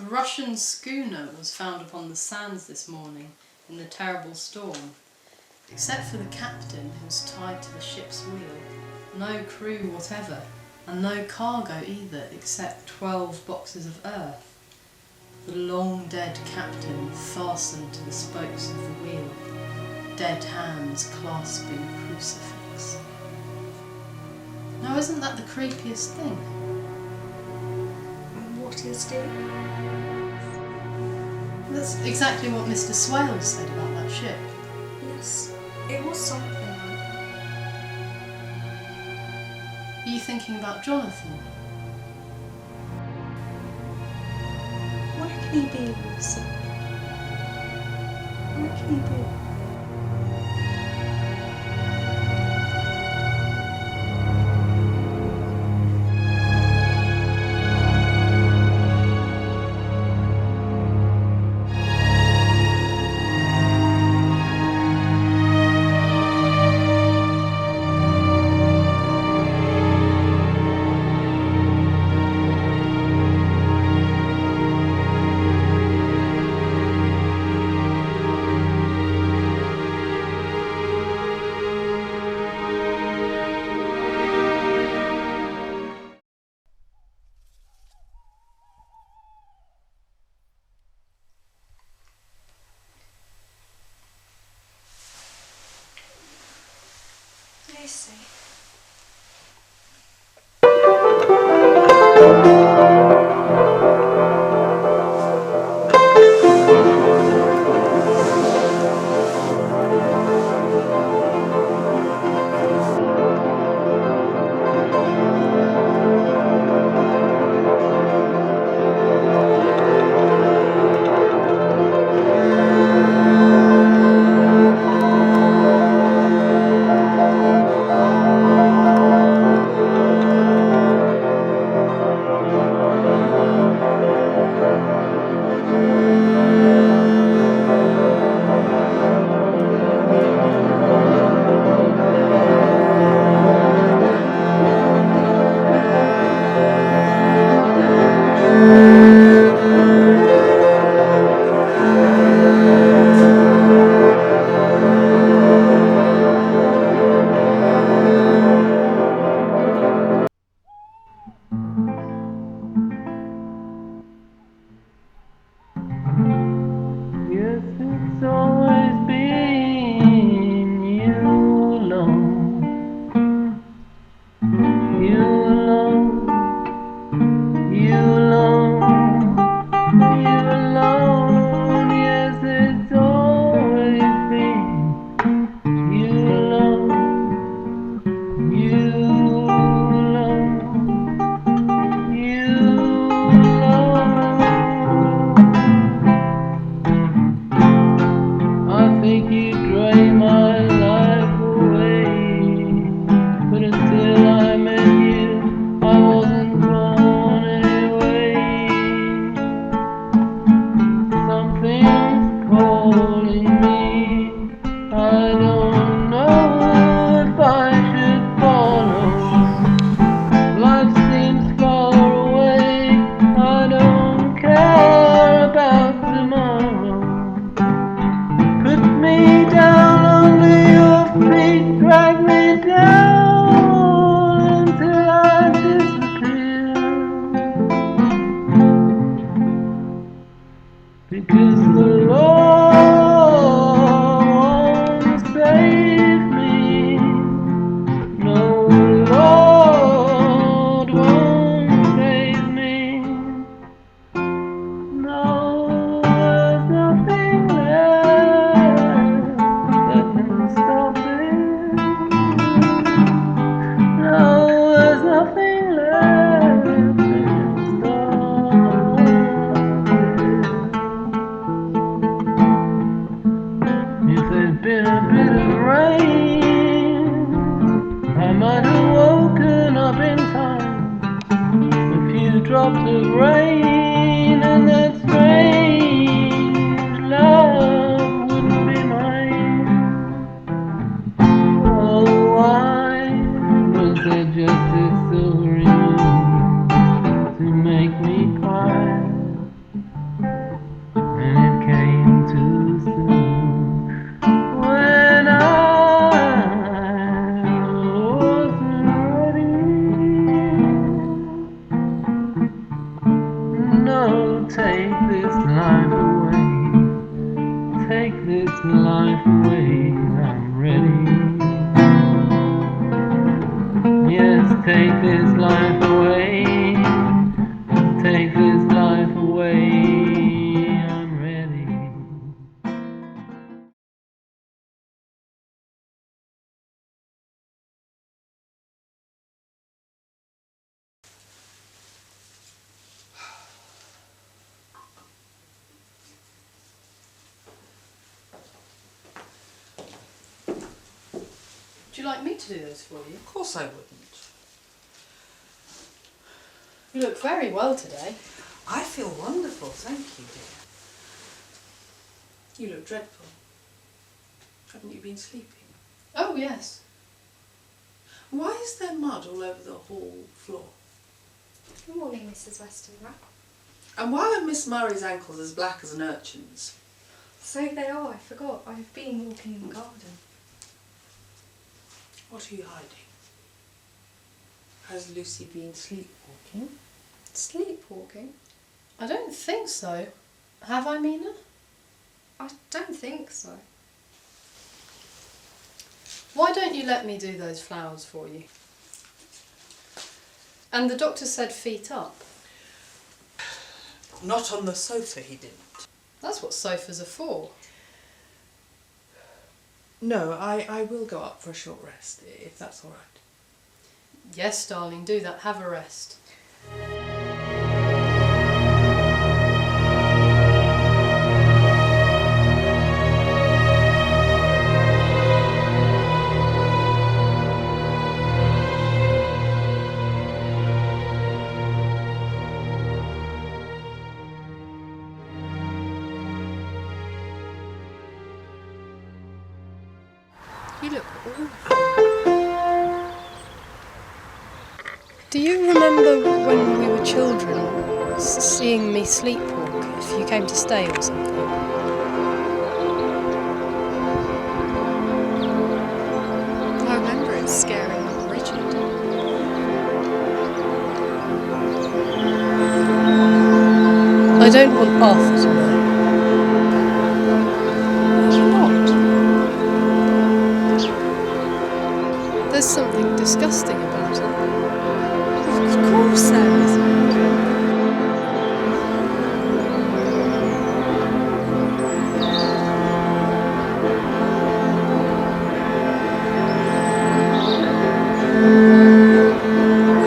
Russian schooner was found upon the sands this morning in the terrible storm. Except for the captain, who was tied to the ship's wheel, no crew whatever, and no cargo either, except 12 boxes of earth. The long dead captain fastened to the spokes of the wheel, dead hands clasping a crucifix. Now isn't that the creepiest thing? What is it? That's exactly what Mr. Swale said about that ship. Yes, it was something like that. Are you thinking about Jonathan? Where can he be, Lucy? Where can he be? Lucy. you like me to do those for you? Of course I wouldn't. You look very well today. I feel wonderful, thank you, dear. You look dreadful. Haven't you been sleeping? Oh, yes. Why is there mud all over the hall floor? Good morning, Mrs. Westenra. And why are Miss Murray's ankles as black as an urchin's? So they are, I forgot. I have been walking in the garden. What are you hiding? Has Lucy been sleepwalking? Sleepwalking? I don't think so. Have I, Mina? I don't think so. Why don't you let me do those flowers for you? And the doctor said feet up. Not on the sofa, he didn't. That's what sofas are for. No, I will go up for a short rest, if that's all right. Yes, darling, do that. Have a rest. You look awful. Do you remember when we were children, seeing me sleepwalk if you came to stay or something? I remember it scaring Richard. I don't want Arthur to know. You're not. There's something disgusting about it. Of course there is.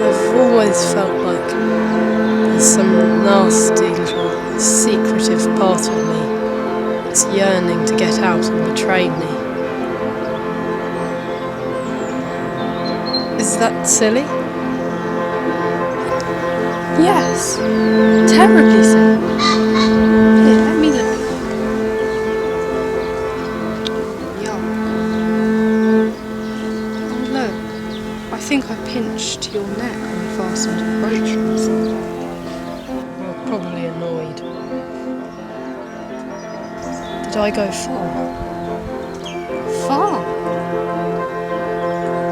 I've always felt like there's some nasty little secretive part of me that's yearning to get out and betray me. Is that silly? Yes. Terribly so. Here, let me look. Yuck. Oh no. I think I pinched your neck when you fastened a brooch on us. You're probably annoyed. Did I go far? Far?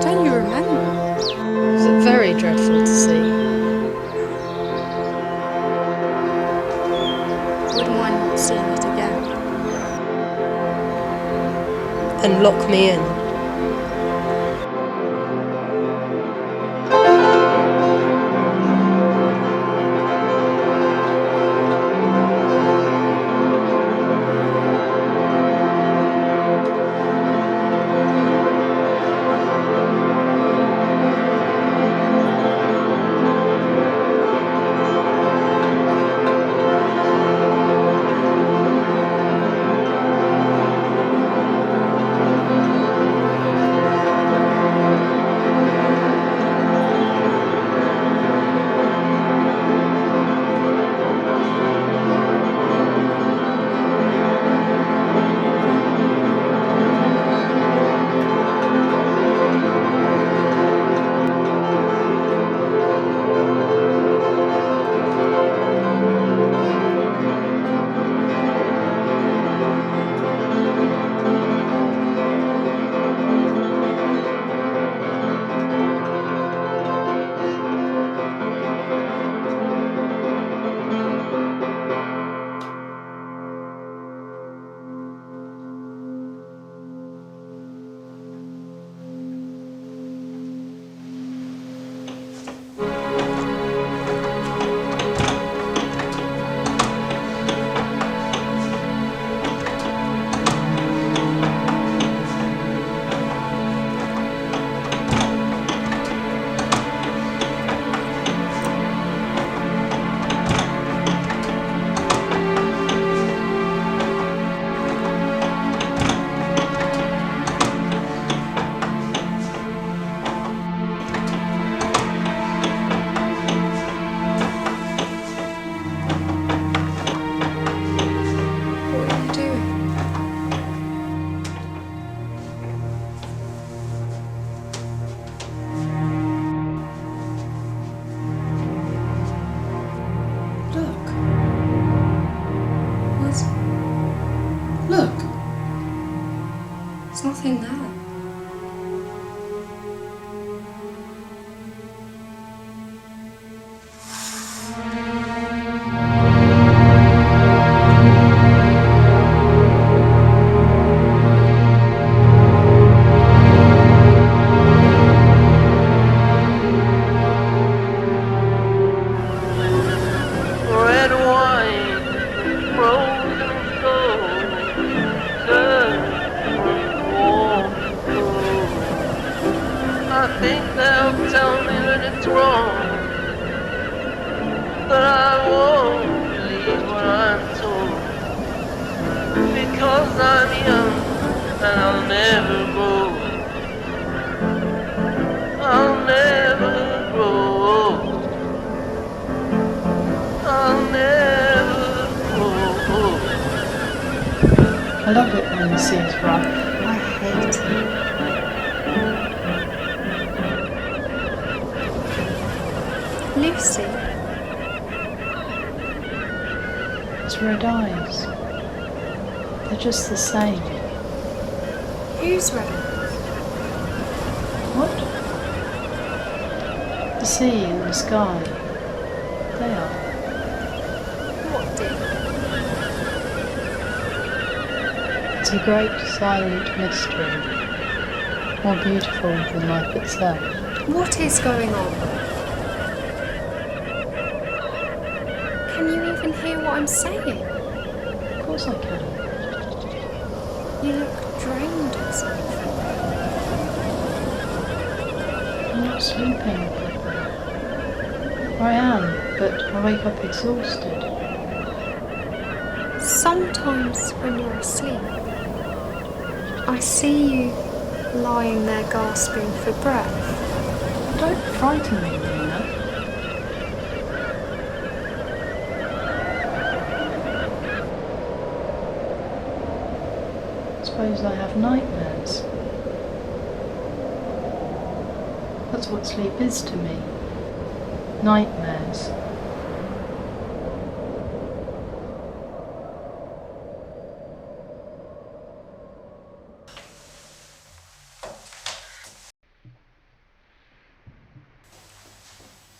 Don't you remember? Was it very dreadful to see? Wouldn't mind not seeing it again. Then lock me in. Look. There's nothing there. Red wine, frozen gold, warm and cold. I think they'll tell me that it's wrong, but I won't believe what I'm told, because I'm young and I'll never grow. I'll never grow. I'll never grow. I love it when the sea's rough. I hate it. Lucy, It's red eyes. They're just the same. who's ready? What? The sea and the sky. They are. What dear? It's a great silent mystery. More beautiful than life itself. What is going on? Can you even hear what I'm saying? Of course I can. You look drained or something. I'm not sleeping. I am, but I wake up exhausted. Sometimes when you're asleep, I see you lying there gasping for breath. Don't frighten me, Nina. Suppose I have nightmares. That's what sleep is to me. Nightmares.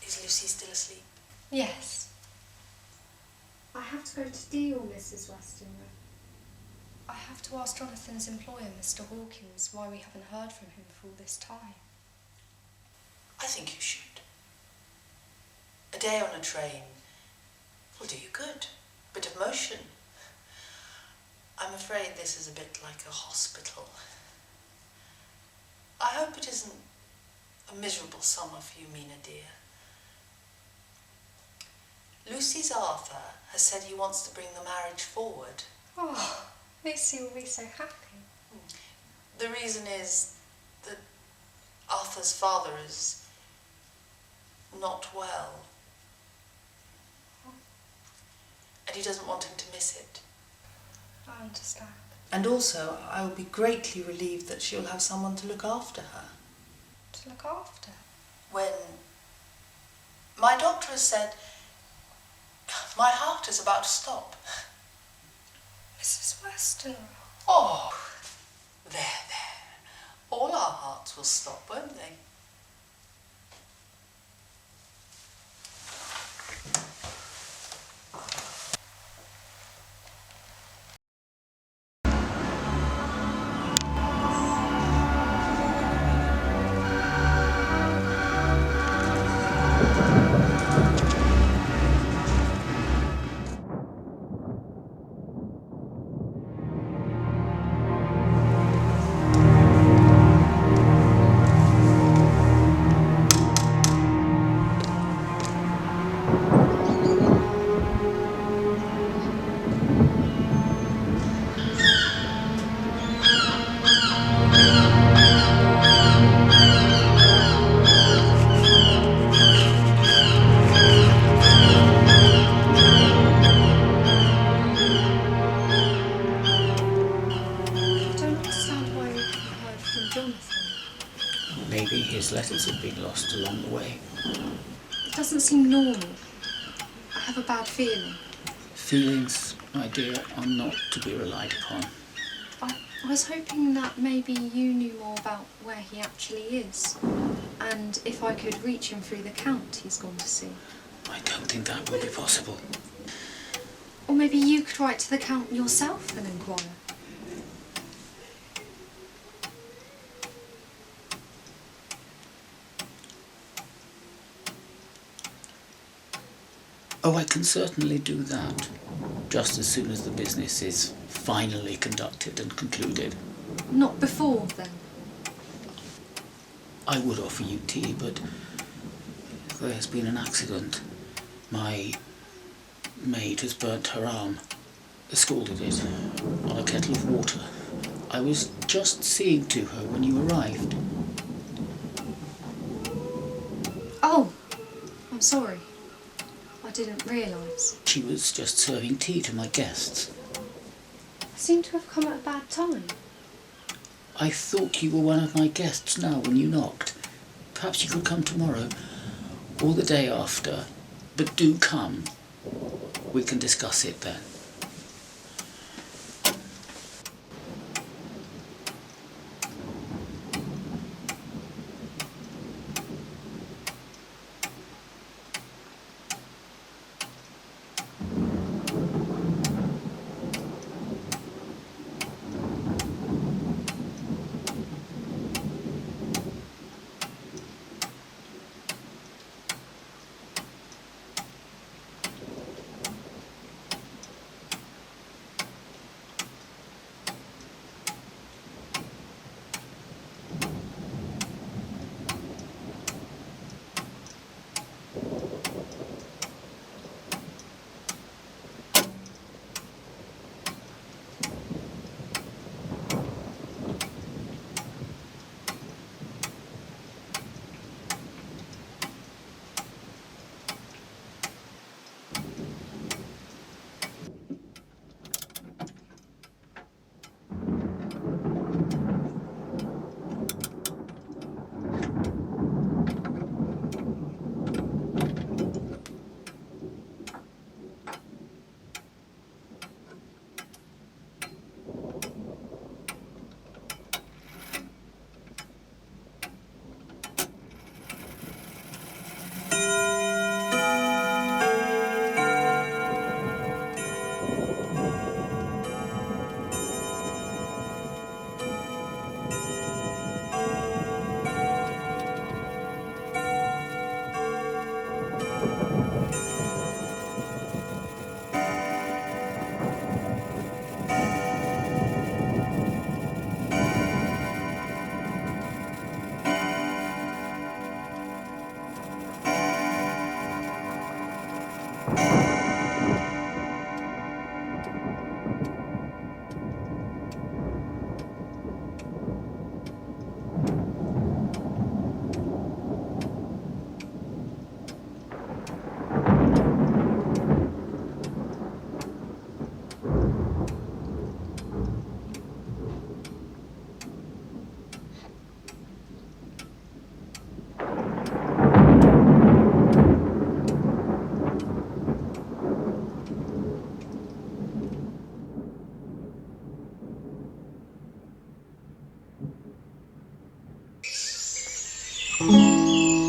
Is Lucy still asleep? Yes. I have to go to deal, Mrs. Westenra. I have to ask Jonathan's employer, Mr. Hawkins, why we haven't heard from him for all this time. I think you should. A day on a train will do you good. A bit of motion. I'm afraid this is a bit like a hospital. I hope it isn't a miserable summer for you, Mina dear. Lucy's Arthur has said he wants to bring the marriage forward. Oh, Lucy will be so happy. The reason is that Arthur's father is not well. And he doesn't want him to miss it. I understand. And also, I will be greatly relieved that she'll have someone to look after her. To look after? When my doctor has said, my heart is about to stop. Mrs. Westenra. Oh, there. All our hearts will stop, won't they? Maybe his letters have been lost along the way. It doesn't seem normal. I have a bad feeling. Feelings my dear, are not to be relied upon. I was hoping that maybe you knew more about where he actually is, and if I could reach him through the Count he's gone to see. I don't think that will be possible. Or maybe you could write to the Count yourself and inquire. Oh, I can certainly do that, just as soon as the business is finally conducted and concluded. Not before, then? I would offer you tea, but there has been an accident. My maid has burnt her arm, scalded it, on a kettle of water. I was just seeing to her when you arrived. Oh, I'm sorry. I didn't realise. She was just serving tea to my guests. I seem to have come at a bad time. I thought you were one of my guests now when you knocked. Perhaps you could come tomorrow, or the day after. But do come. We can discuss it then.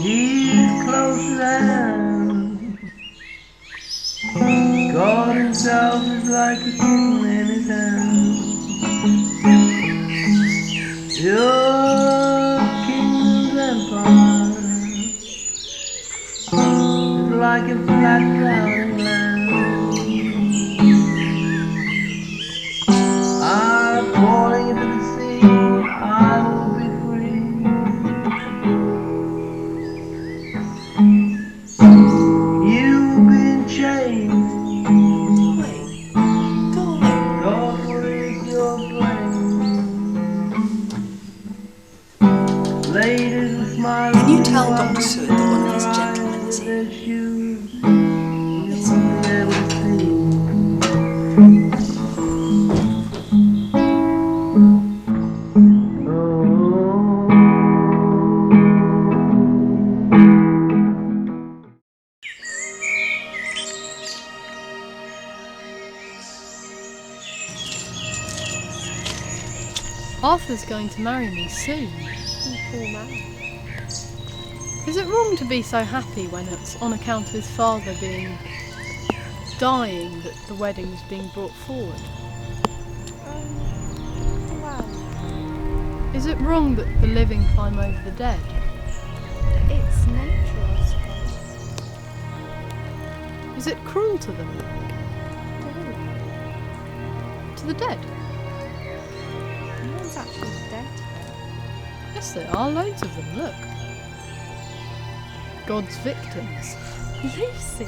He's close down. God himself is like a kitten in his hand. Your king's empire is like a flat drowning land. I'm falling into the sea, I will be free. You've been chained. God will eat your brain. Ladies with smiling Can you tell Dr. eyes Seward that one of his gentlemen is their here? shoes. Yes. You'll never see. Arthur's going to marry me soon. Poor man. Is it wrong to be so happy when it's on account of his father dying that the wedding's being brought forward? Well, Is it wrong that the living climb over the dead? it's nature, I suppose. Is it cruel to them? To the dead? No one's actually dead. Yes, there are loads of them, look. God's victims. Lucy!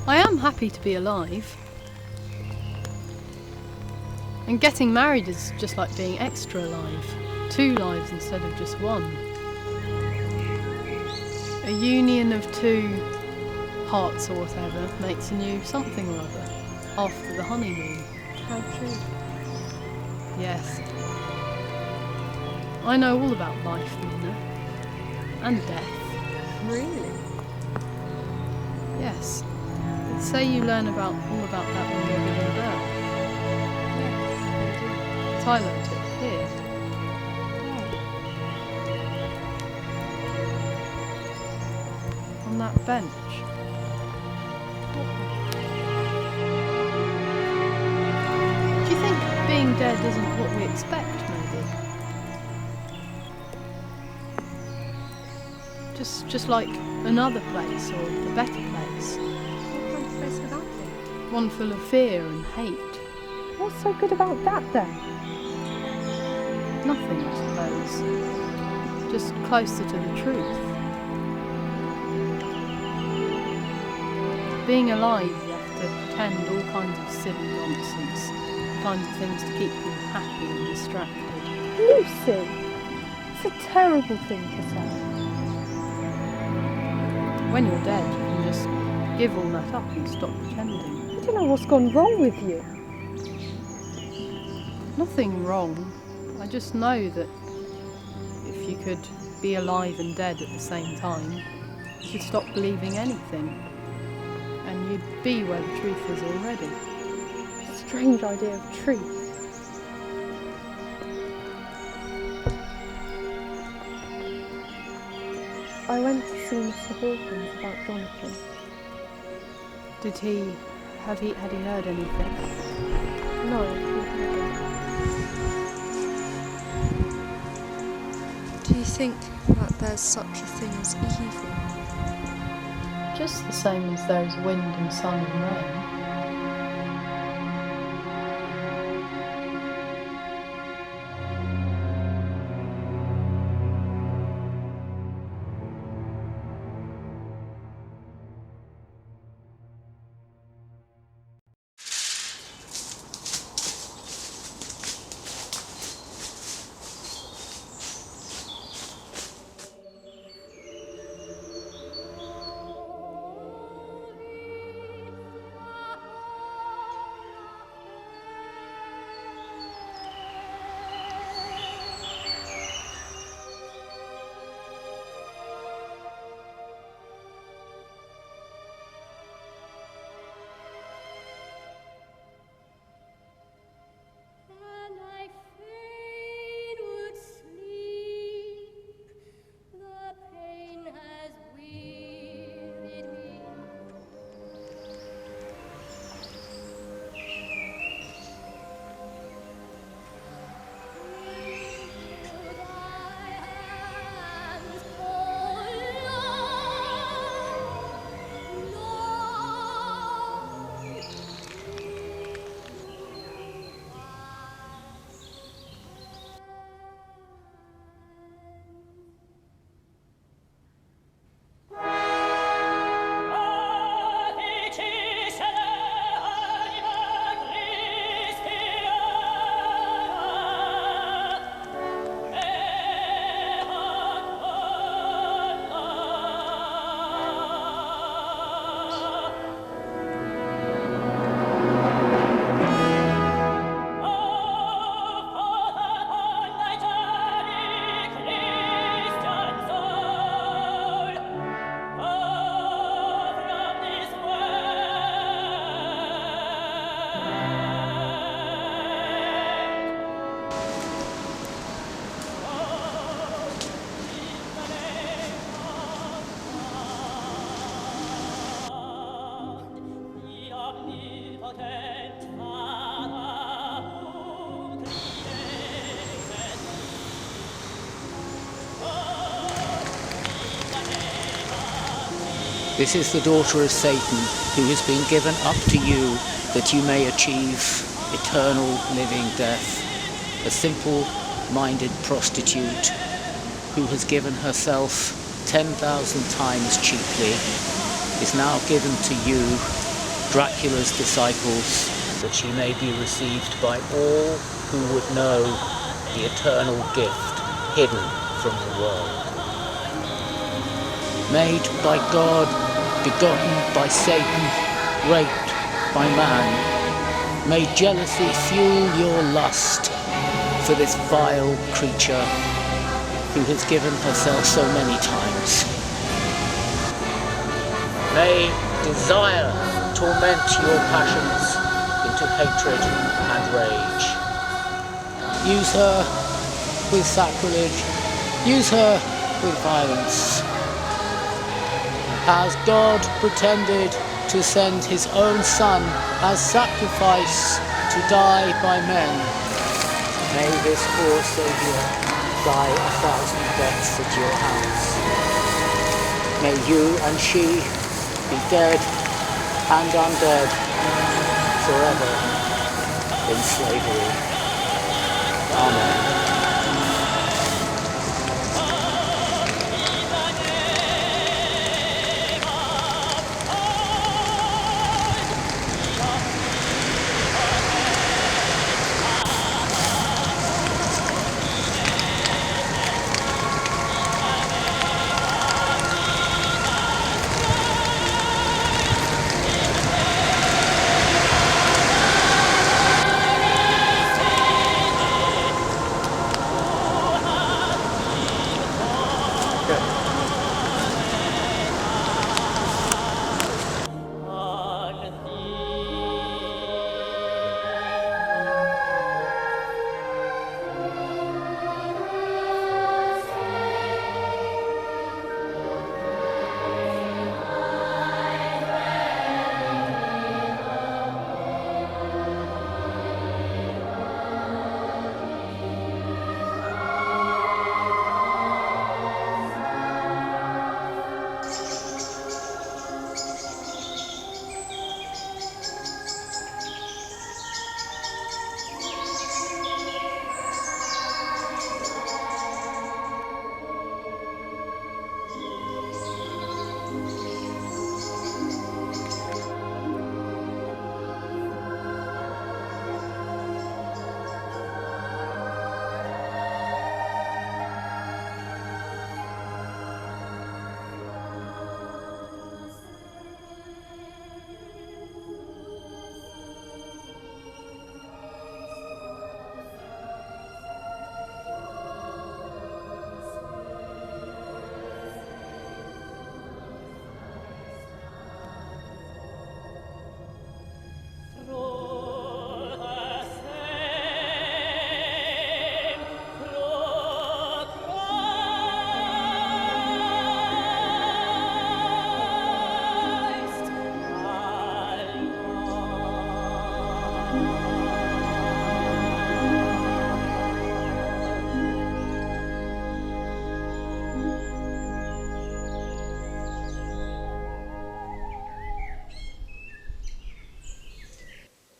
I am happy to be alive. And getting married is just like being extra alive. 2 lives instead of just 1. A union of 2 hearts or whatever makes a new something or other after the honeymoon. How true. Yes. I know all about life, Nina. And death. Really? Yes. They say you learn all about that when you're giving birth. Yes, But I learnt it here. On that bench. Do you think being dead isn't what we expect, maybe? Just like another place or a better place. What kind of place would that be? One full of fear and hate. What's so good about that then? Nothing, I suppose. Just closer to the truth. Being alive, you have to pretend all kinds of silly nonsense, kinds of things to keep you happy and distracted. Lucy! It's a terrible thing to say. When you're dead, you can just give all that up and stop pretending. I don't know what's gone wrong with you. Nothing wrong. I just know that if you could be alive and dead at the same time, you could stop believing anything. And you'd be where the truth is already. Strange idea of truth. I went to see Mr. Hawkins about Jonathan. Had he heard anything? No, he hadn't. Do you think that there's such a thing as evil? Just the same as there is wind and sun and rain. This is the daughter of Satan, who has been given up to you that you may achieve eternal living death. A simple-minded prostitute who has given herself 10,000 times cheaply is now given to you, Dracula's disciples, that she may be received by all who would know the eternal gift hidden from the world. Made by God, begotten by Satan, raped by man, may jealousy fuel your lust for this vile creature who has given herself so many times. May desire torment your passions into hatred and rage. Use her with sacrilege, use her with violence. Has God pretended to send his own Son as sacrifice to die by men? May this poor Saviour die 1,000 deaths at your hands. May you and she be dead and undead forever in slavery. Amen.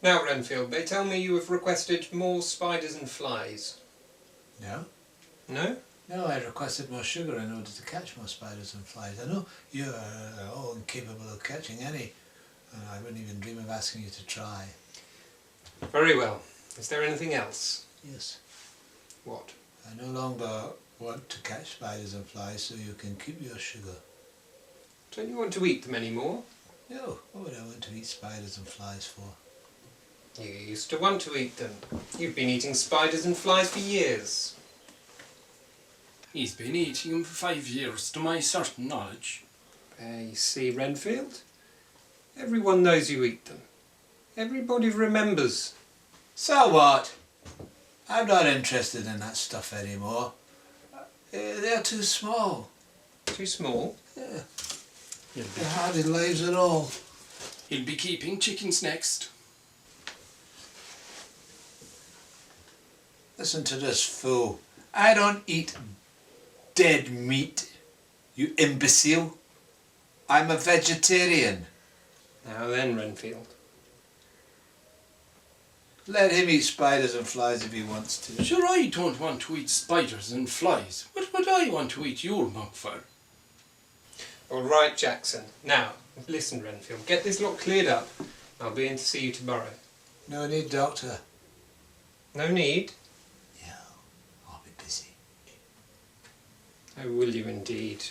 Now, Renfield, they tell me you have requested more spiders and flies. No. No? No, I requested more sugar in order to catch more spiders and flies. I know you're all incapable of catching any, and I wouldn't even dream of asking you to try. Very well. Is there anything else? Yes. What? I no longer want to catch spiders and flies, so you can keep your sugar. Don't you want to eat them anymore? No, what would I want to eat spiders and flies for? You used to want to eat them. You've been eating spiders and flies for years. He's been eating them for 5 years, to my certain knowledge. You see, Renfield? Everyone knows you eat them. Everybody remembers. So what? I'm not interested in that stuff anymore. They're too small. Too small? Yeah. They're hardly lives at all. He'll be keeping chickens next. Listen to this fool. I don't eat dead meat, you imbecile. I'm a vegetarian. Now then, Renfield. Let him eat spiders and flies if he wants to. Sure, I don't want to eat spiders and flies. What would I want to eat your mug for? All right, Jackson. Now, listen, Renfield. Get this lot cleared up. I'll be in to see you tomorrow. No need, Doctor. No need? Yeah, I'll be busy. Oh, will you indeed?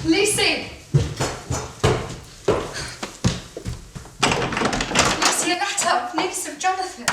Lucy! Lucy, a letter! News of Jonathan.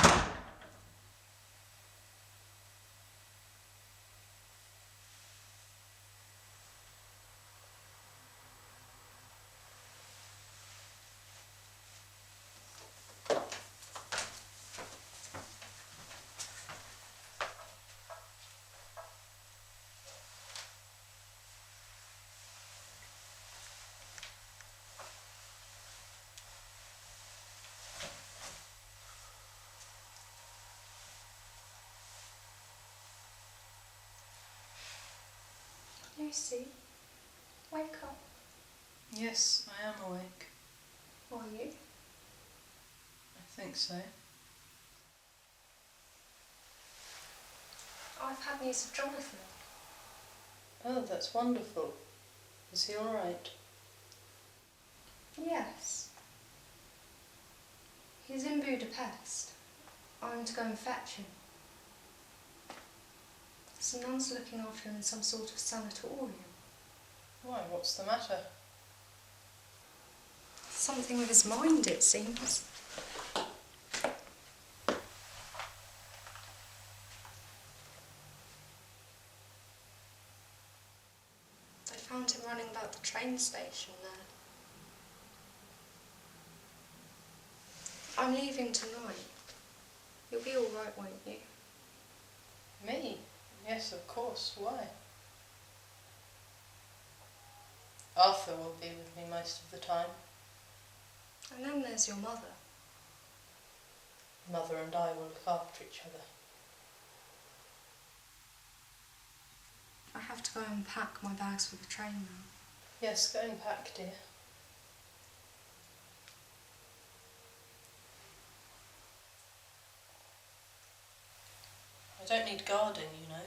Lucy, wake up. Yes, I am awake. Are you? I think so. I've had news of Jonathan. Oh, that's wonderful. Is he all right? Yes. He's in Budapest. I'm to go and fetch him. Some nuns looking after him in some sort of sanatorium. Why, what's the matter? Something with his mind, it seems. They found him running about the train station there. I'm leaving tonight. You'll be all right, won't you? Me? Yes, of course. Why? Arthur will be with me most of the time. And then there's your mother. Mother and I will look after each other. I have to go and pack my bags for the train now. Yes, go and pack, dear. I don't need guarding, you know.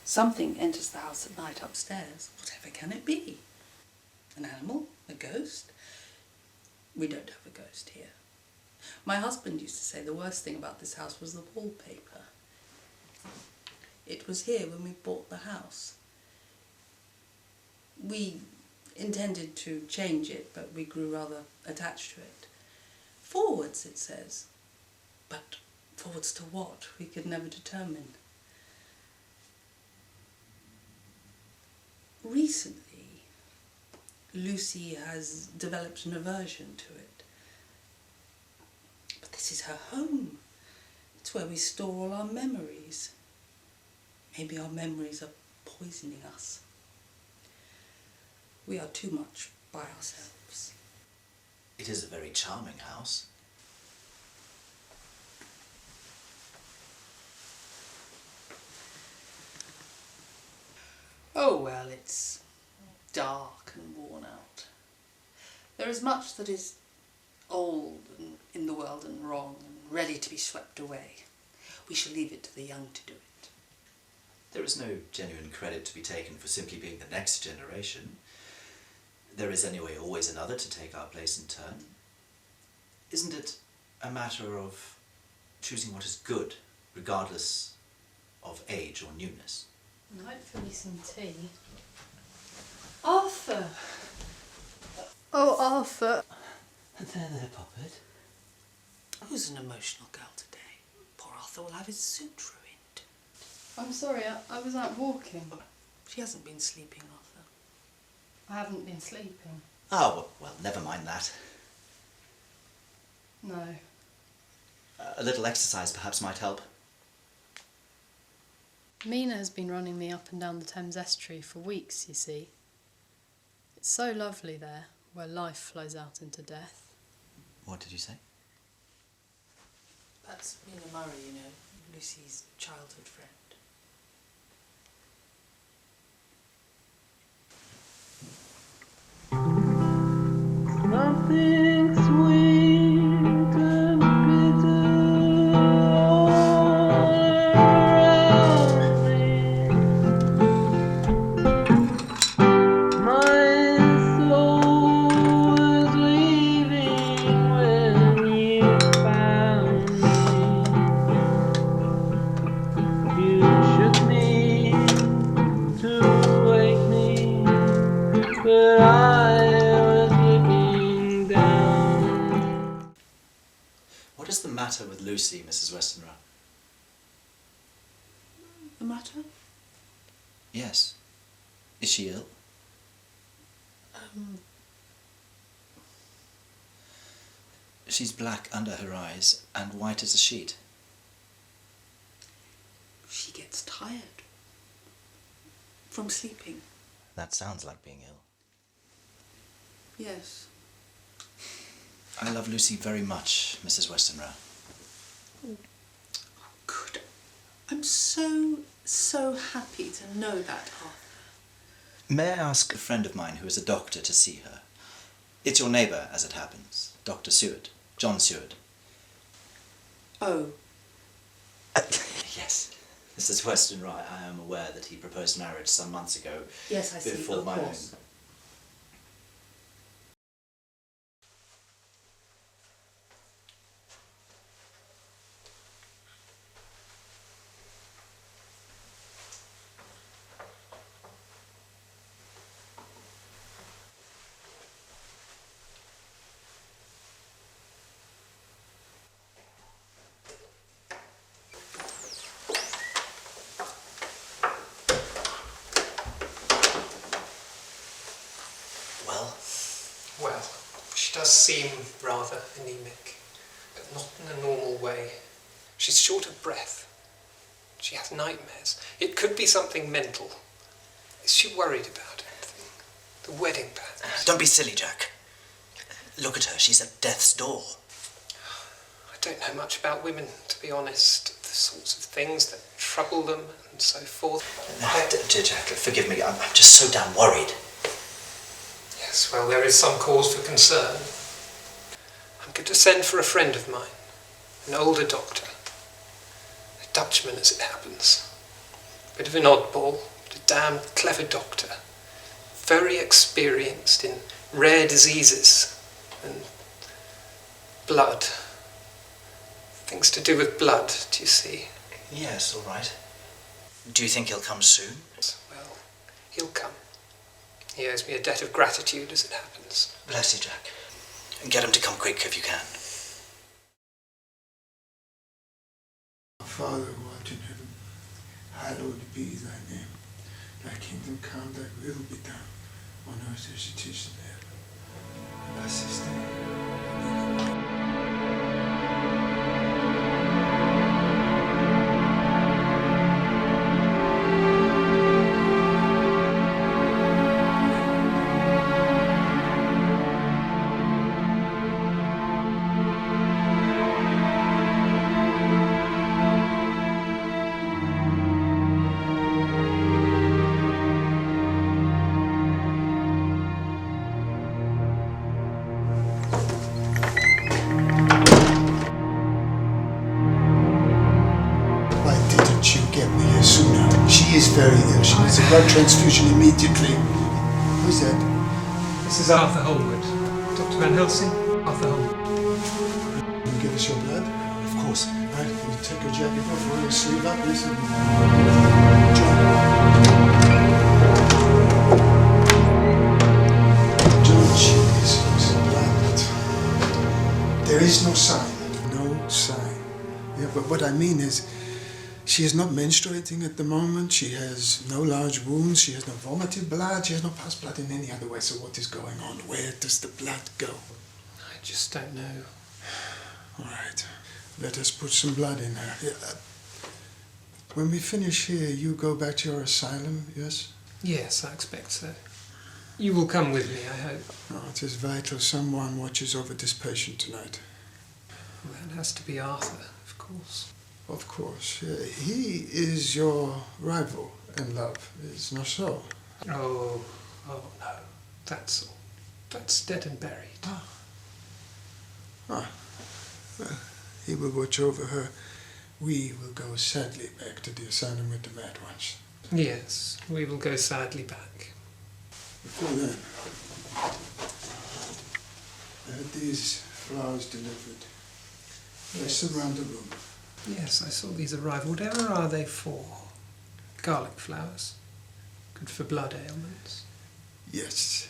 Something enters the house at night upstairs. Whatever can it be? An animal? A ghost? We don't have a ghost here. My husband used to say the worst thing about this house was the wallpaper. It was here when we bought the house. We intended to change it, but we grew rather attached to it. Forwards, it says. But forwards to what, we could never determine. Recently, Lucy has developed an aversion to it. But this is her home. It's where we store all our memories. Maybe our memories are poisoning us. We are too much by ourselves. It is a very charming house. Oh well, it's dark and worn out. There is much that is old and in the world and wrong and ready to be swept away. We shall leave it to the young to do it. There is no genuine credit to be taken for simply being the next generation. There is anyway always another to take our place in turn. Isn't it a matter of choosing what is good, regardless of age or newness? And hopefully some tea. Arthur! Oh, Arthur! There, Poppet. Who's an emotional girl today? Poor Arthur will have his suit ruined. I'm sorry, I was out walking. She hasn't been sleeping, Arthur. I haven't been sleeping. Oh, well, never mind that. No. A little exercise perhaps might help. Mina has been running me up and down the Thames estuary for weeks, you see. It's so lovely there, where life flows out into death. What did you say? That's Mina Murray, you know, Lucy's childhood friend. Nothing sweet and bitter all around me. My soul was leaving when you found me. You shook me to wake me, but I was looking down. What is the matter with Lucy, Mrs. Westenra? The matter? Yes. Is she ill? She's black under her eyes and white as a sheet. She gets tired from sleeping. That sounds like being ill. Yes. I love Lucy very much, Mrs. Westenra. Good. I'm so happy to know that, Arthur. May I ask a friend of mine who is a doctor to see her? It's your neighbour, as it happens, Dr. Seward, John Seward. Oh. Yes. Mrs. Westenra, I am aware that he proposed marriage some months ago. Yes, I see, before of my course. own. Well, she does seem rather anemic, but not in a normal way. She's short of breath. She has nightmares. It could be something mental. Is she worried about anything? The wedding perhaps? Don't be silly, Jack. Look at her, she's at death's door. I don't know much about women, to be honest. The sorts of things that trouble them and so forth. Jack, forgive me, I'm just so damn worried. Yes, well, there is some cause for concern. I'm going to send for a friend of mine, an older doctor. A Dutchman, as it happens. Bit of an oddball, but a damn clever doctor. Very experienced in rare diseases and blood. Things to do with blood, do you see? Yes, all right. Do you think he'll come soon? Well, he'll come. He owes me a debt of gratitude, as it happens. Bless you, Jack. And get him to come quick if you can. Father who art in heaven, hallowed be thy name. Thy kingdom come, thy will be done, on earth as it is in heaven. Give us this day. She is very ill. She needs a blood transfusion immediately. Who's that? This is Arthur Holwood. Dr. Van Helsing, Arthur Holwood. Can you give us your blood? Of course. Right, you take your jacket off, roll your sleeve up, listen. John, she is blind. There is no sign. No sign. Yeah, but what I mean is, she is not menstruating at the moment. She has no large wounds. She has no vomited blood. She has no pus blood in any other way. So what is going on? Where does the blood go? I just don't know. All right. Let us put some blood in her. When we finish here, you go back to your asylum, yes? Yes, I expect so. You will come with me, I hope. Oh, it is vital someone watches over this patient tonight. Well, that has to be Arthur, of course. Of course. He is your rival in love, is not so? Oh no. That's all. That's dead and buried. Well, he will watch over her. We will go sadly back to the asylum with the mad ones. Yes, we will go sadly back. Before then, I had these flowers delivered. They surround the room. Yes, I saw these arrive. Whatever are they for? Garlic flowers. Good for blood ailments. Yes.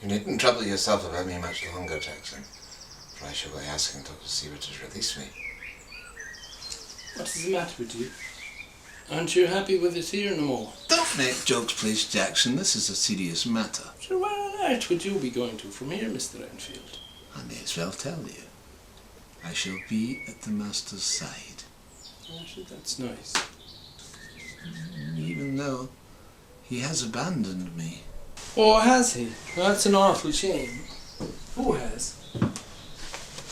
You needn't trouble yourself about me much longer, Jackson, for I shall be asking Dr. Siever to release me. What is the matter with you? Aren't you happy with us here no more? Don't make jokes, please, Jackson. This is a serious matter. So where on earth would you be going to from here, Mr. Enfield? I may as well tell you. I shall be at the master's side. Actually, that's nice. Even though he has abandoned me. Oh, has he? That's an awful shame. Who has?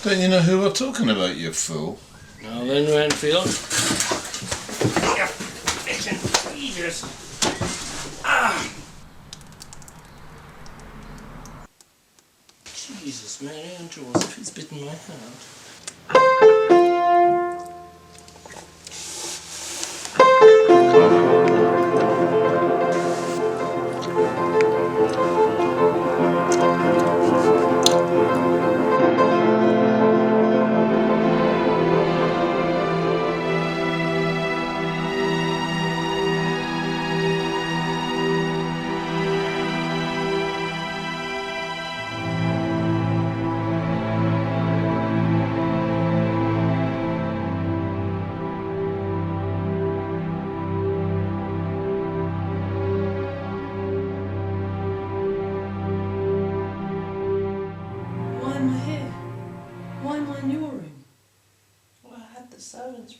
Don't you know who we're talking about, you fool? Now then, Renfield. Jesus, Mary and Joseph, he's bitten my hand.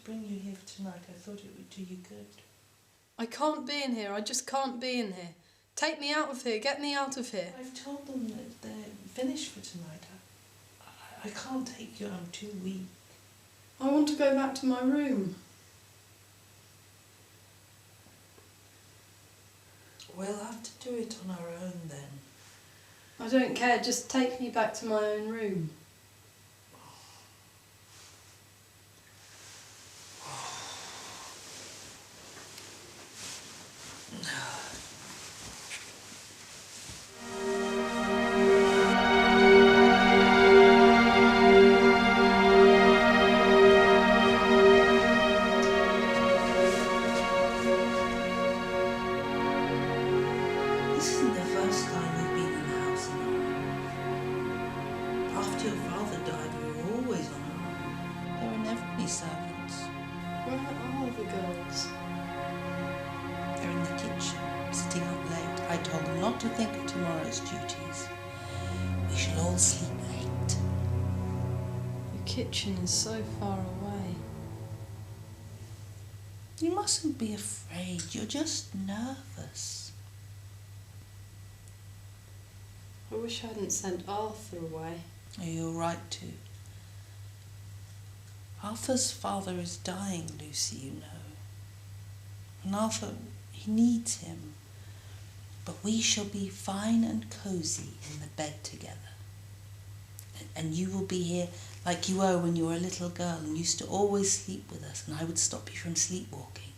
Bring you here for tonight. I thought it would do you good. I can't be in here. I just can't be in here. Take me out of here. Get me out of here. I've told them that they're finished for tonight. I can't take you. I'm too weak. I want to go back to my room. We'll have to do it on our own then. I don't care. Just take me back to my own room. This isn't the first time we've been in the house alone. After your father died, we were always on our own. There were never any servants. Where are the girls? They're in the kitchen, sitting up late. I told them not to think of tomorrow's duties. We shall all sleep late. The kitchen is so far away. You mustn't be afraid. You're just nervous. I wish I hadn't sent Arthur away. Oh, you're right to. Arthur's father is dying, Lucy, you know. And Arthur, he needs him. But we shall be fine and cosy in the bed together. And you will be here like you were when you were a little girl and used to always sleep with us, and I would stop you from sleepwalking.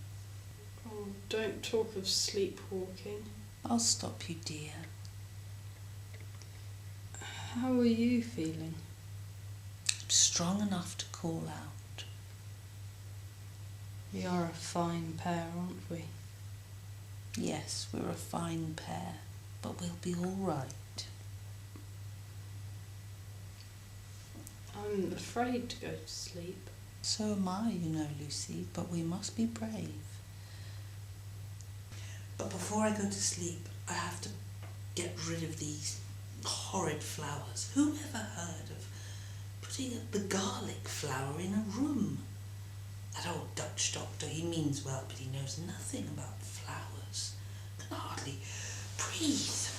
Oh, don't talk of sleepwalking. I'll stop you, dear. How are you feeling? I'm strong enough to call out. We are a fine pair, aren't we? Yes, we're a fine pair, but we'll be all right. I'm afraid to go to sleep. So am I, you know, Lucy, but we must be brave. But before I go to sleep, I have to get rid of these horrid flowers. Who ever heard of putting the garlic flower in a room? That old Dutch doctor, he means well, but he knows nothing about flowers. Can hardly breathe.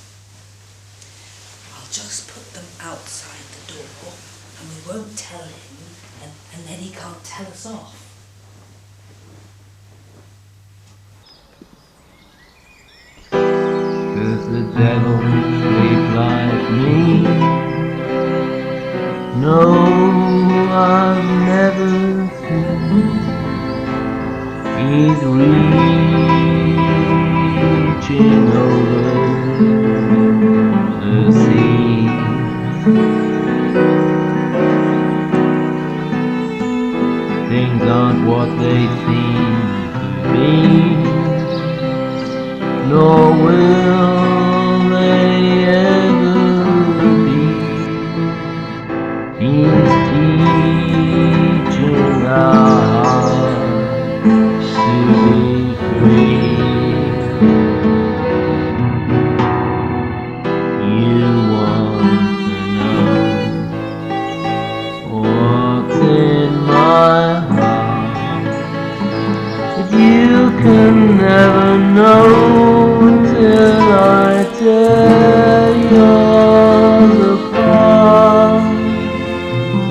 I'll just put them outside the door, and we won't tell him, and then he can't tell us off. Does the devil sleep like me? No, I've never seen. He's reaching over the sea. Things aren't what they seem to be, nor will they ever be. He's teaching our hearts to be free. You want to know what's in my heart, but you can never know till I tear yours apart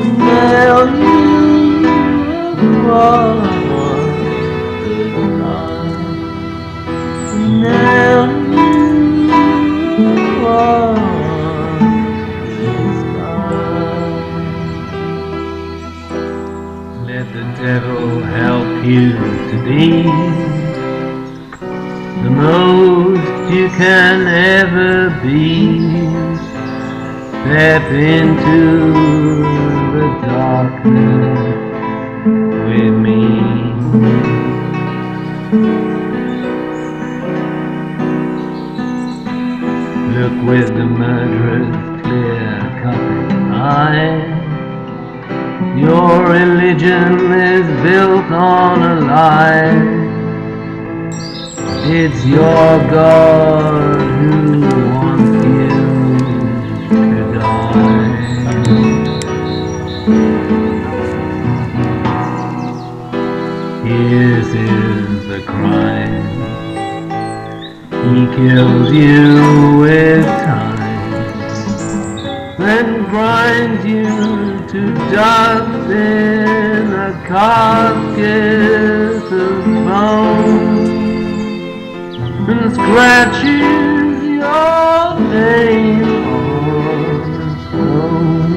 and nail you across the sky, and nail you across the sky. Let the devil help you to be the most you can ever be. Step into the darkness with me. Look with the murderer's clear-cut eye. Your religion is built on a lie. It's your God who wants you to die. His is the crime. He kills you with time, then grinds you to dust in a casket of bone, and scratches your name on the stone,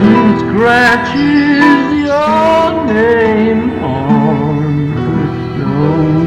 and scratches your name on the stone.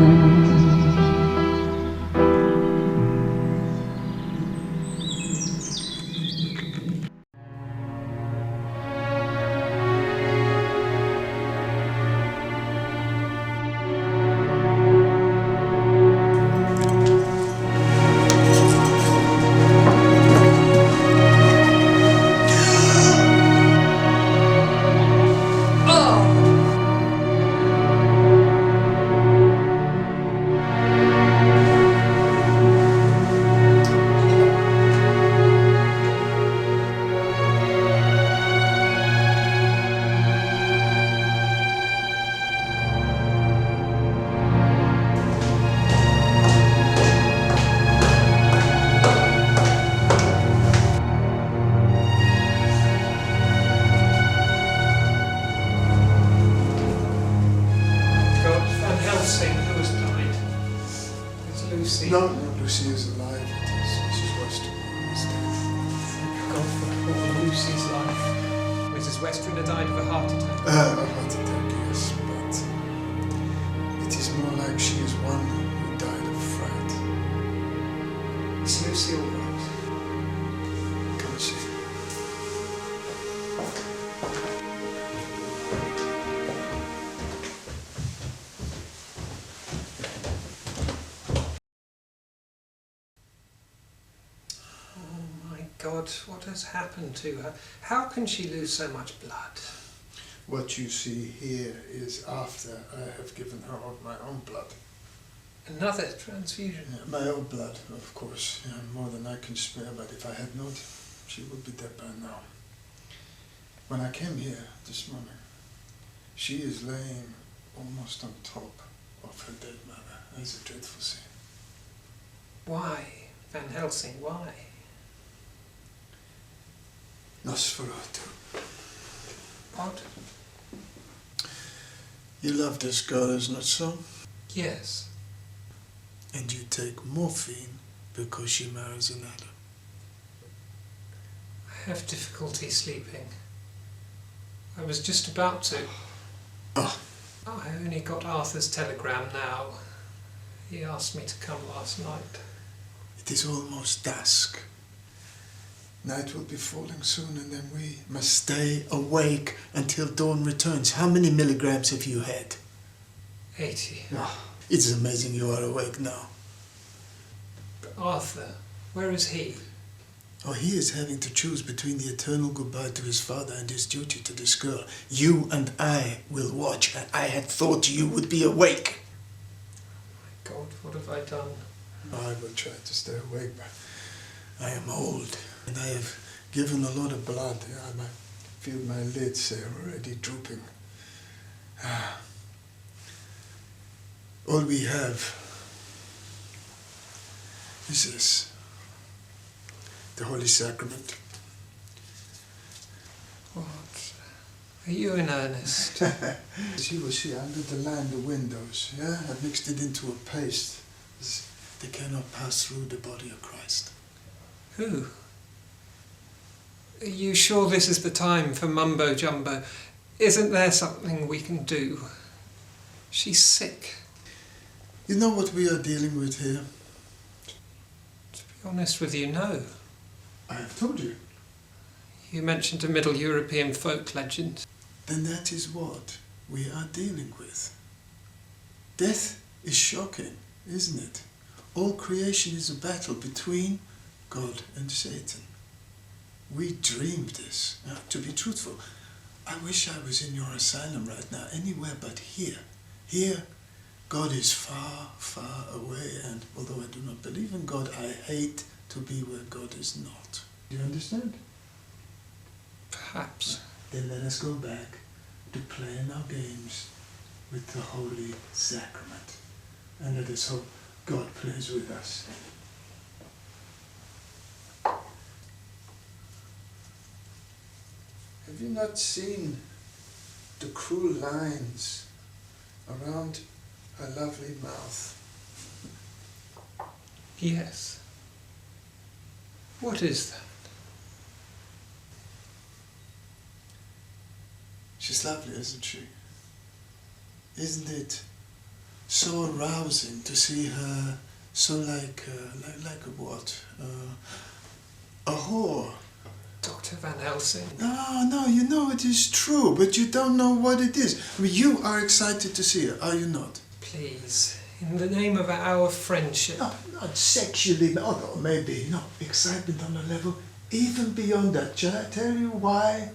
Lucy? No, Lucy is alive. It is Mrs. Western who is dead. Thank God for poor Lucy's life. Mrs. Western had died of a heart attack. A heart attack, yes, but it is more like she is one who died of fright. Is Lucy all right? Come and see. God, what has happened to her? How can she lose so much blood? What you see here is after I have given her of my own blood. Another transfusion? Yeah, my own blood, of course. Yeah, more than I can spare, but if I had not, she would be dead by now. When I came here this morning, she is laying almost on top of her dead mother. It's a dreadful scene. Why, Van Helsing, why? Nosferatu. What? You love this girl, isn't it so? Yes. And you take morphine because she marries an Adam. I have difficulty sleeping. I was just about to. Oh. I only got Arthur's telegram now. He asked me to come last night. It is almost dusk. Night will be falling soon, and then we must stay awake until dawn returns. How many milligrams have you had? 80. Oh, it's amazing you are awake now. But Arthur, where is he? Oh, he is having to choose between the eternal goodbye to his father and his duty to this girl. You and I will watch, and I had thought you would be awake. My God, what have I done? I will try to stay awake, but I am old. And I have given a lot of blood. I feel my lids are already drooping. All we have is this, the Holy Sacrament. What? Are you in earnest? As you will see under the land, the windows, yeah? I mixed it into a paste. They cannot pass through the body of Christ. Who? Are you sure this is the time for mumbo jumbo? Isn't there something we can do? She's sick. You know what we are dealing with here? To be honest with you, no. I have told you. You mentioned a Middle European folk legend. Then that is what we are dealing with. Death is shocking, isn't it? All creation is a battle between God and Satan. We dreamed this. Now, to be truthful, I wish I was in your asylum right now, anywhere but here. Here, God is far, far away, and although I do not believe in God, I hate to be where God is not. Do you understand? Perhaps. Then let us go back to playing our games with the Holy Sacrament. And let us hope God plays with us. Have you not seen the cruel lines around her lovely mouth? Yes. What is that? She's lovely, isn't she? Isn't it so arousing to see her so like a what? A whore. Dr. Van Helsing. No, you know it is true, but you don't know what it is. I mean, you are excited to see her, are you not? Please, in the name of our friendship. No, not sexually, no, maybe. No, excitement on a level even beyond that. Shall I tell you why?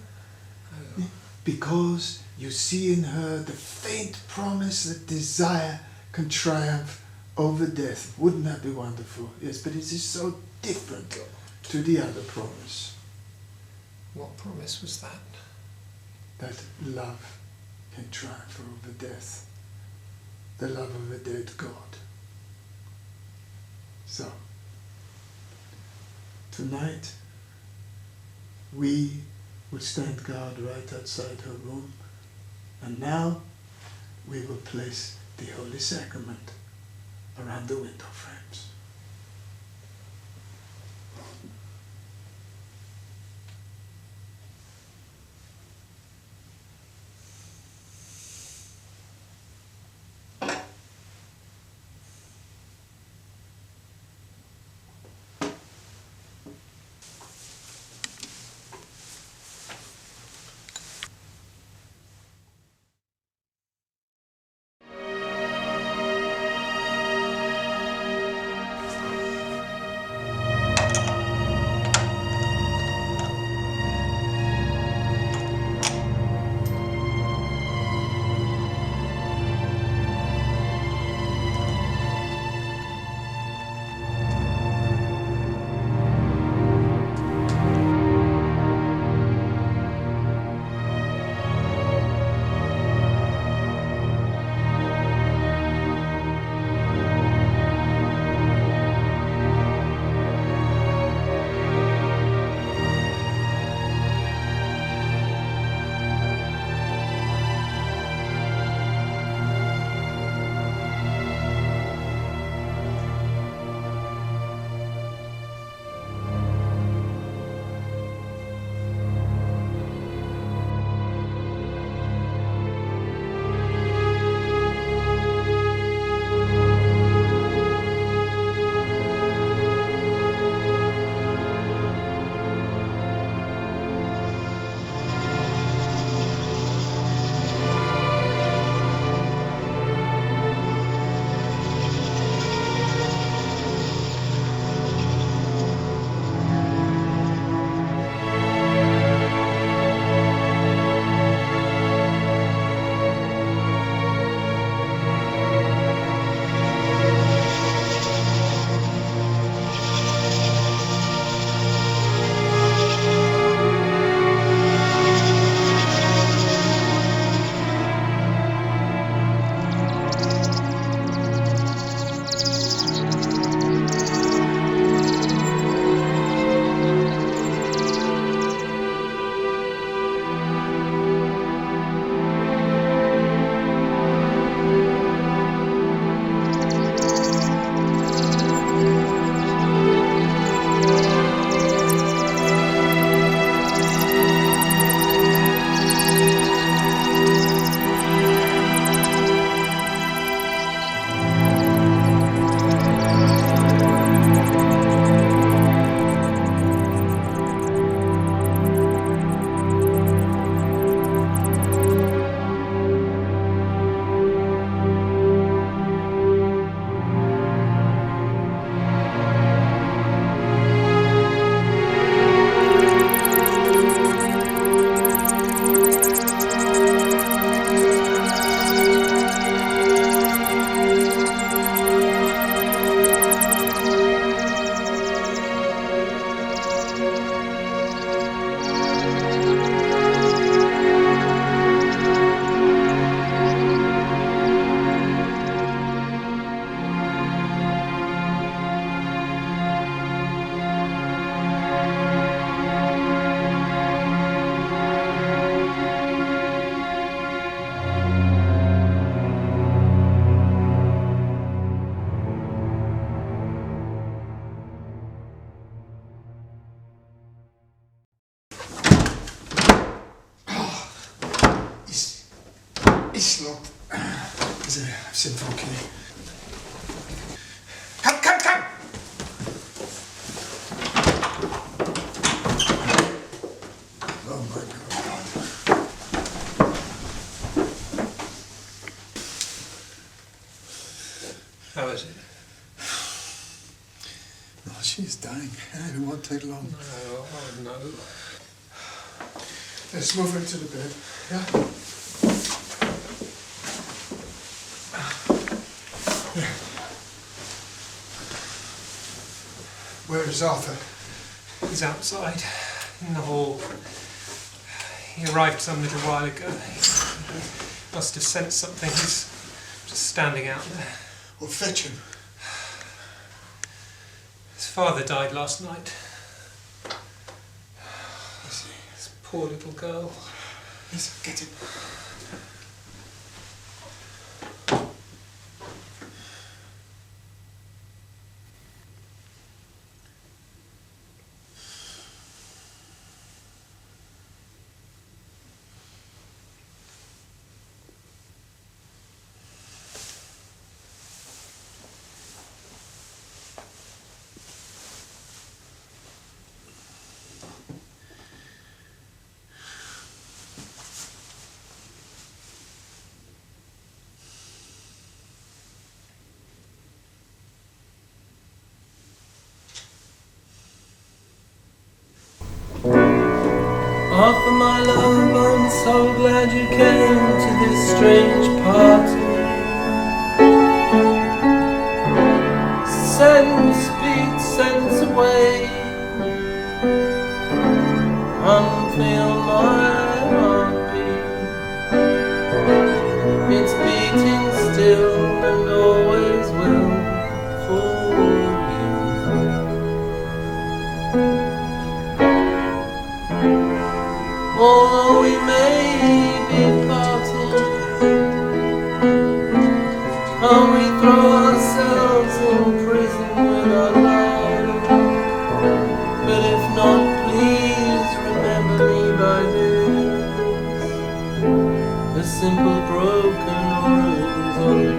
Oh. Because you see in her the faint promise that desire can triumph over death. Wouldn't that be wonderful? Yes, but it is so different to the other promise. What promise was that? That love can triumph over death. The love of a dead God. So, tonight, we will stand guard right outside her room, and now we will place the Holy Sacrament around the window frames. It's locked. I've seen for okay. Come! Oh my God. How is it? No, she's dying. It won't take long. No. Let's move her to the bed. Yeah? Where is Arthur? He's outside, in the hall. He arrived some little while ago. He must have sensed something. He's just standing out there. Well, fetch him. His father died last night. I see. This poor little girl. Yes, get him. Half of my love, I'm so glad you came to this strange party. Sense beat sense away. Unfeel my heartbeat. It's beating still and always will for you. Although we may be parting, and we throw ourselves in prison with our love. But if not, please remember me by this, the simple broken ruins of a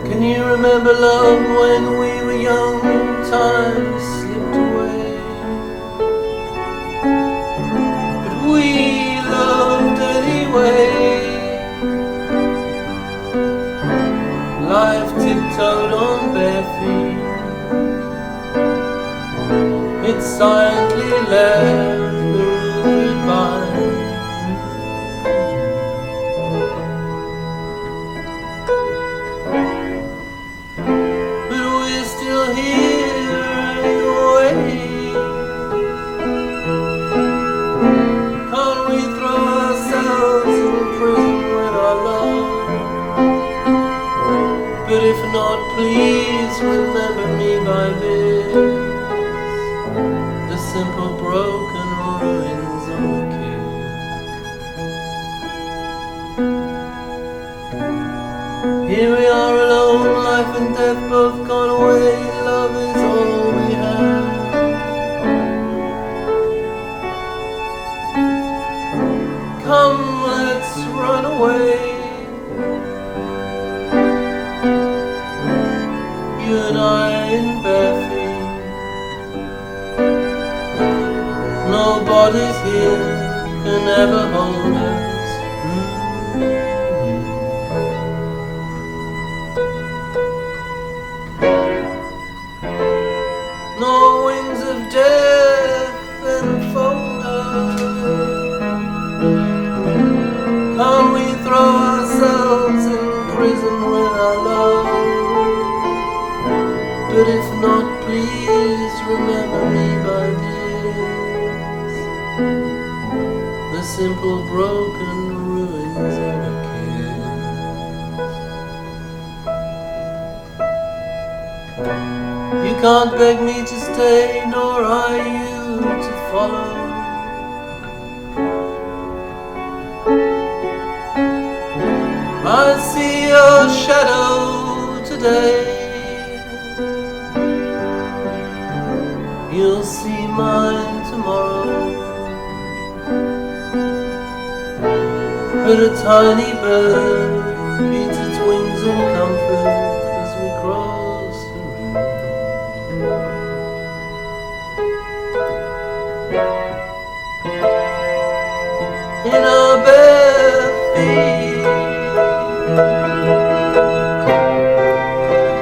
key. Can you remember love when we were young? Time slipped away, but we loved anyway. Life tiptoed on bare feet. It silently left the room goodbye. But we're still here anyway. Can't we throw ourselves in prison with our love? But if not, please remember me by this, the simple broken ruins of a key. Here we are alone, life and death both gone away. Love is all we have. Come, let's run away. You and I in bare feet. Nobody's here can ever hold us. No wings of death enfold us. Can't we throw ourselves in prison with our love? But if not, please remember me by this, the simple broken ruins of a kiss. You can't beg me to stay, nor I you to follow. I see your shadow today. You'll see mine tomorrow. But a tiny bird beats its wings in comfort as we cross the room. In our bare feet,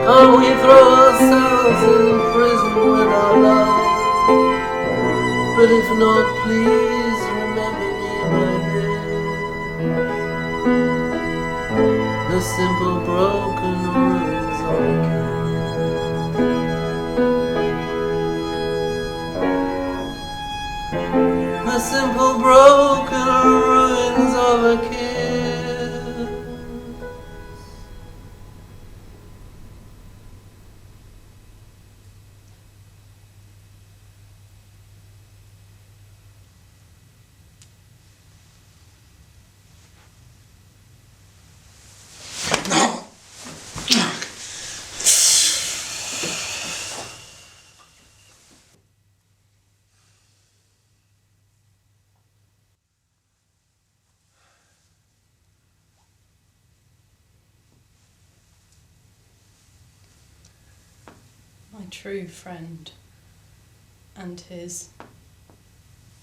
can't we throw ourselves in prison with our love? But if not, please remember me by this, the simple broken ruins of a key. The simple broken ruins of a key. My true friend and his,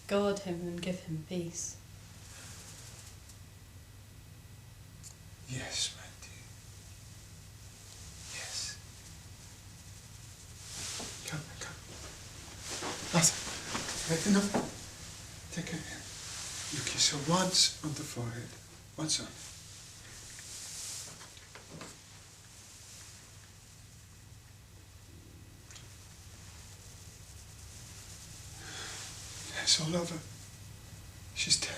guard him and give him peace. Yes, my dear. Yes. Come, come. Enough. Take her hand. You kiss her once on the forehead. Once on. It's all over. She's dead.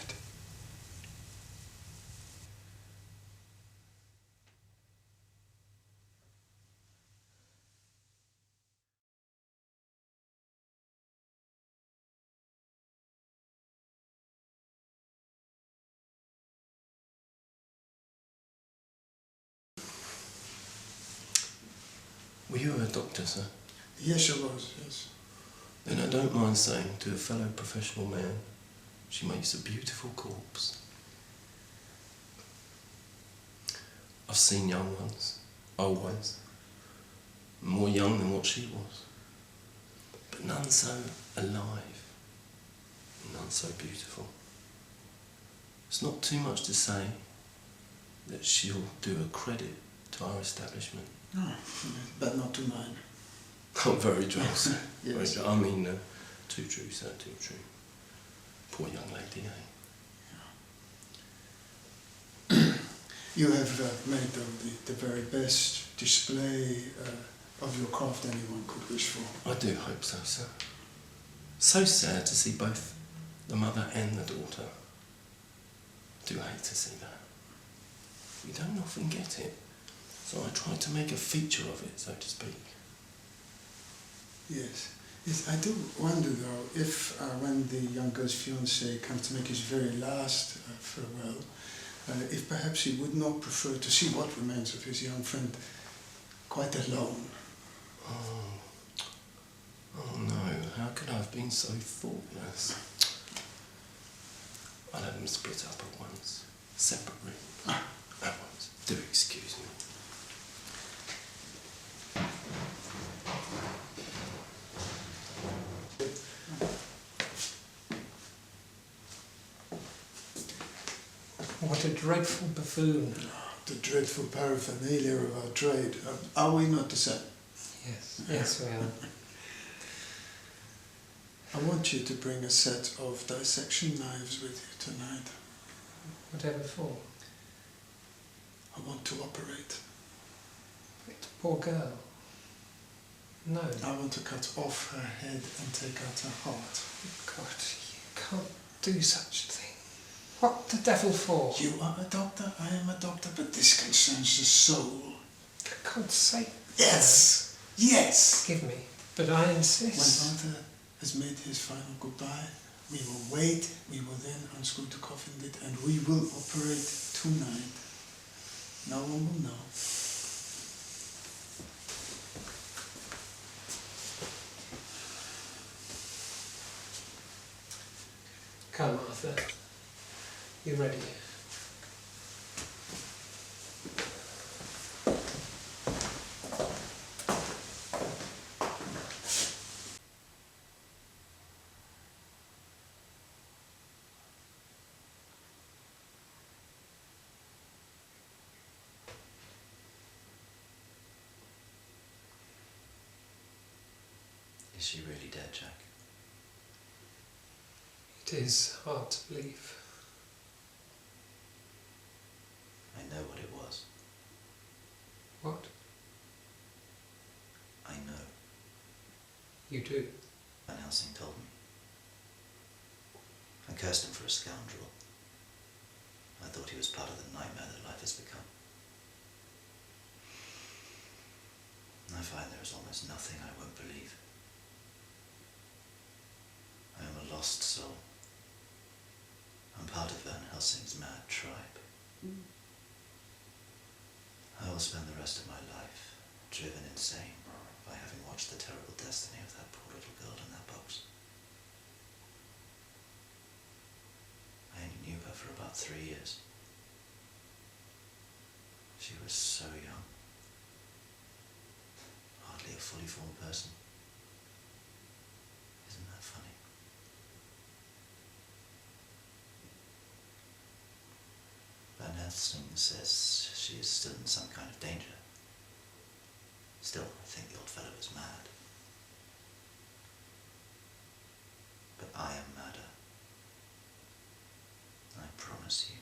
Were you a doctor, sir? Yes, I was, yes. Then I don't mind saying to a fellow professional man, she makes a beautiful corpse. I've seen young ones, always, more young than what she was, but none so alive, none so beautiful. It's not too much to say that she'll do a credit to our establishment. No, but not to mine. Oh, very true, sir. Yes. Very true. I mean, too true, sir, too true. Poor young lady, eh? You have made the very best display of your craft anyone could wish for. I do hope so, sir. So sad to see both the mother and the daughter. I do hate to see that. We don't often get it, so I tried to make a feature of it, so to speak. Yes. Yes, I do wonder though if when the young girl's fiancé comes to make his very last farewell, if perhaps he would not prefer to see what remains of his young friend quite alone. Oh no, how could I have been so thoughtless? I'll have them split up at once, separate rooms, at once. Do excuse me. What a dreadful buffoon. The dreadful paraphernalia of our trade. Are we not the same? Yes, yes we are. I want you to bring a set of dissection knives with you tonight. Whatever for? I want to operate. But poor girl. No. I want to cut off her head and take out her heart. God, you can't do such a thing. What the devil for? You are a doctor, I am a doctor, but this concerns the soul. For God's sake. Yes! Yes! Give me. But I insist. When Arthur has made his final goodbye, we will wait, we will then unscrew the coffin lid, and we will operate tonight. No one will know. Come, Arthur. You ready? Is she really dead, Jack? It is hard to believe. I know what it was. What? I know. You do? Van Helsing told me. I cursed him for a scoundrel. I thought he was part of the nightmare that life has become. I find there is almost nothing I won't believe. I am a lost soul. I'm part of Van Helsing's mad tribe. I will spend the rest of my life driven insane by having watched the terrible destiny of that poor little girl in that box. I only knew her for about 3 years. She was so young. Hardly a fully formed person. Isn't that funny? Van Helsing says she is still in some kind of danger. Still, I think the old fellow is mad. But I am murder. I promise you.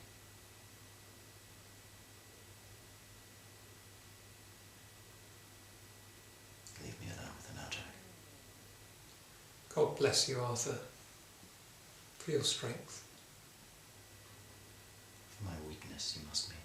Leave me alone with the now, Jack. God bless you, Arthur, for your strength. For my weakness, you must mean.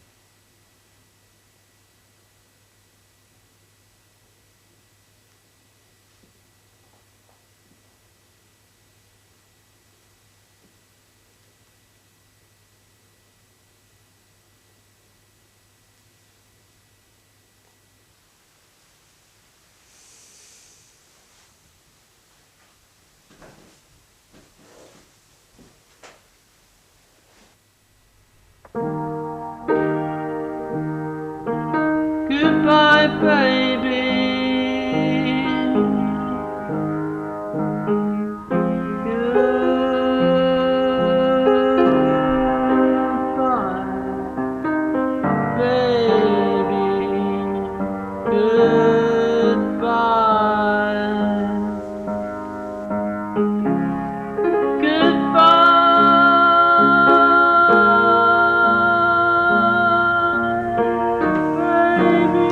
Goodbye, baby. Goodbye, baby. Goodbye. Goodbye, baby.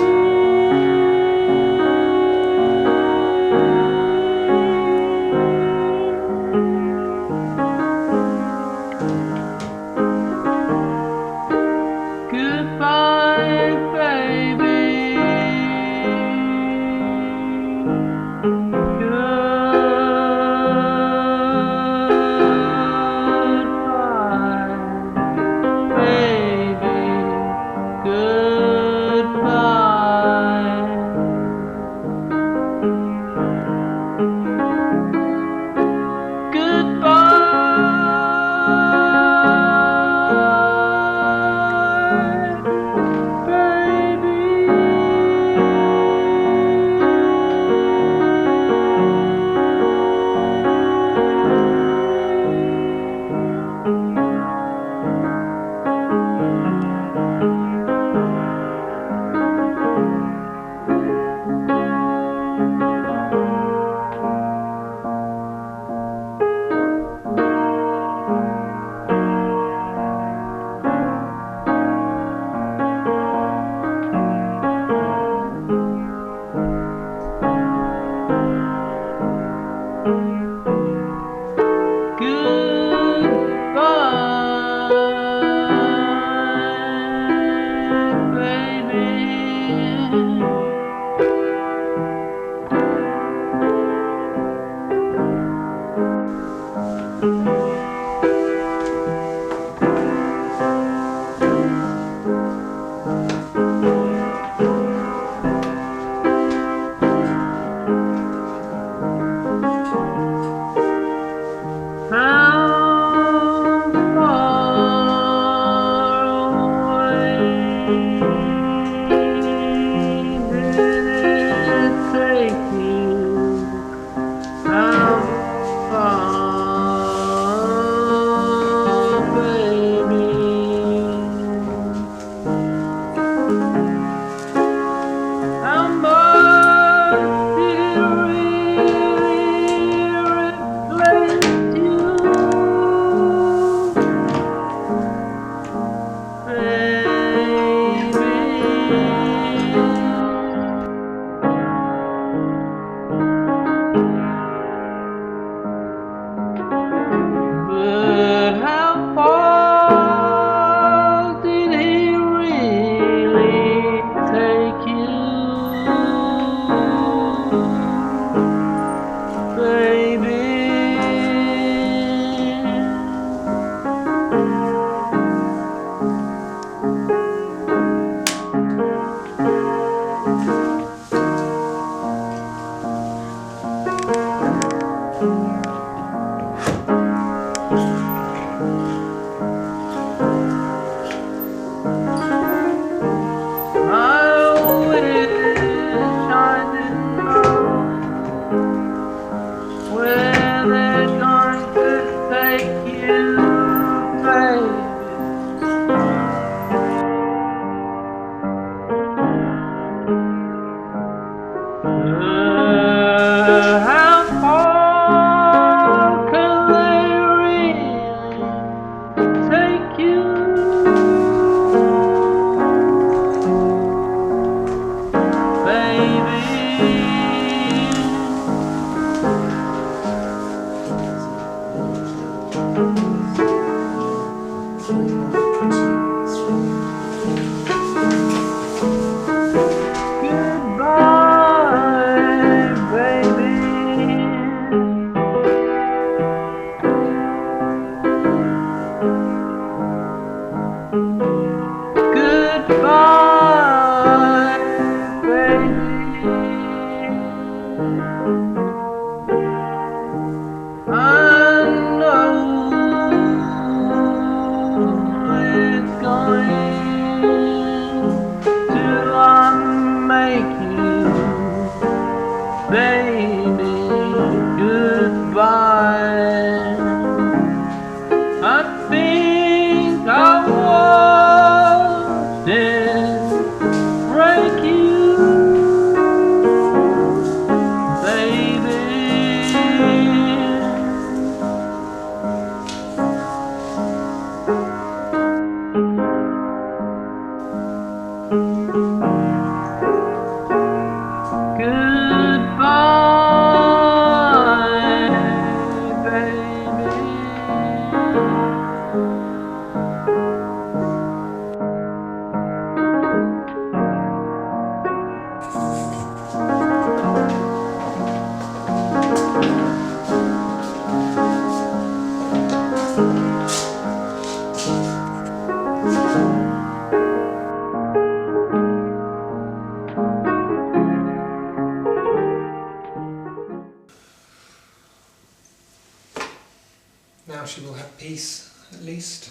she will have peace, at least.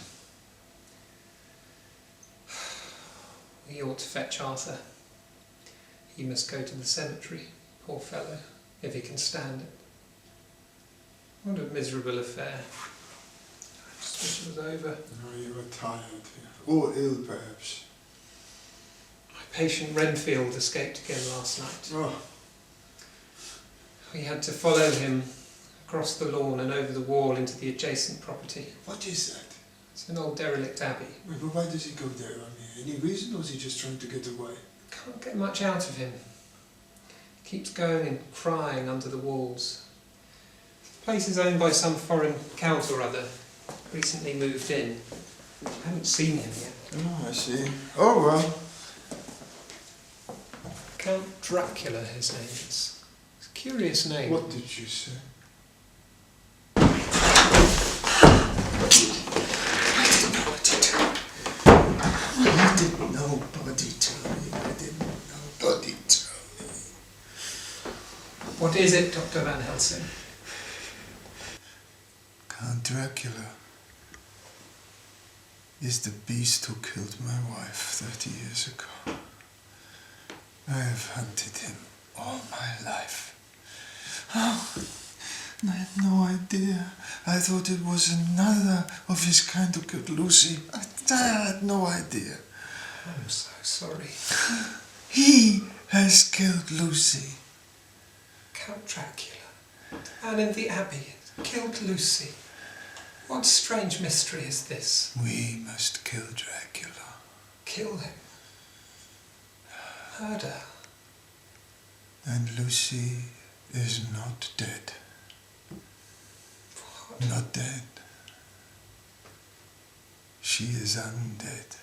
We ought to fetch Arthur. He must go to the cemetery, poor fellow, if he can stand it. What a miserable affair. I just wish it was over. Oh, you were tired. Or ill, perhaps. My patient Renfield escaped again last night. Oh. We had to follow him across the lawn and over the wall into the adjacent property. What is that? It's an old derelict abbey. Wait, but why does he go there? Any reason, or is he just trying to get away? Can't get much out of him. Keeps going and crying under the walls. The place is owned by some foreign count or other. Recently moved in. I haven't seen him yet. Oh, I see. Oh, well. Count Dracula, his name is. It's a curious name. What did you say? Why did nobody tell me? Why did nobody tell me? What is it, Dr. Van Helsing? Count Dracula is the beast who killed my wife 30 years ago. I have hunted him all my life. Oh, I had no idea. I thought it was another of his kind who killed Lucy. I had no idea. I'm so sorry. He has killed Lucy. Count Dracula, and in the abbey, killed Lucy. What strange mystery is this? We must kill Dracula. Kill him? Murder? And Lucy is not dead. What? Not dead. She is undead.